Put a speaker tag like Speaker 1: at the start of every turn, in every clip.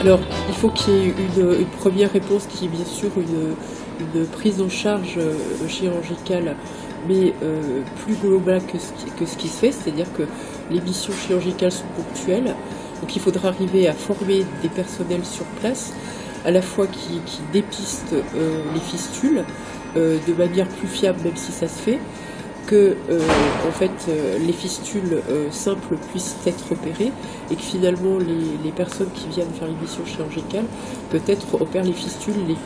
Speaker 1: Alors, il faut qu'il y ait une première réponse qui est bien sûr une prise en charge chirurgicale, mais plus globale que ce qui se fait, c'est-à-dire que les missions chirurgicales sont ponctuelles, donc il faudra arriver à former des personnels sur place, à la fois qui dépistent les fistules de manière plus fiable, même si ça se fait, que en fait, les fistules simples puissent être opérées et que finalement les personnes qui viennent faire une mission chirurgicale peut-être opèrent les fistules les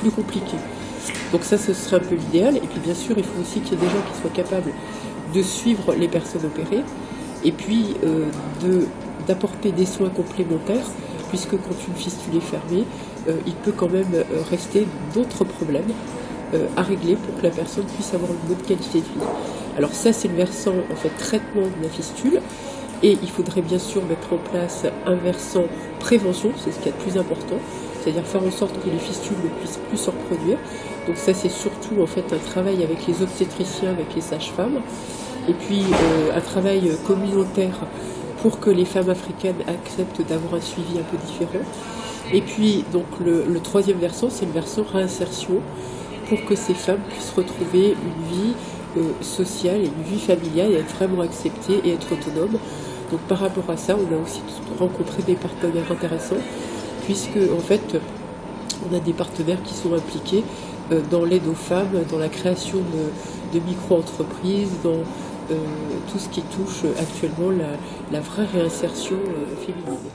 Speaker 1: plus compliquées. Donc ça, ce serait un peu l'idéal. Et puis bien sûr, il faut aussi qu'il y ait des gens qui soient capables de suivre les personnes opérées et puis d'apporter des soins complémentaires, puisque quand une fistule est fermée, il peut quand même rester d'autres problèmes à régler pour que la personne puisse avoir une bonne qualité de vie. Alors ça, c'est le versant en fait traitement de la fistule, et il faudrait bien sûr mettre en place un versant prévention, c'est ce qui est le plus important, c'est-à-dire faire en sorte que les fistules ne puissent plus se reproduire. Donc ça, c'est surtout en fait un travail avec les obstétriciens, avec les sages-femmes, et puis un travail communautaire pour que les femmes africaines acceptent d'avoir un suivi un peu différent. Et puis donc le troisième versant, c'est le versant réinsertion, pour que ces femmes puissent retrouver une vie sociale et une vie familiale et être vraiment acceptées et être autonomes. Donc par rapport à ça, on a aussi rencontré des partenaires intéressants, puisque en fait, on a des partenaires qui sont impliqués dans l'aide aux femmes, dans la création de micro-entreprises, dans tout ce qui touche actuellement la vraie réinsertion féminine.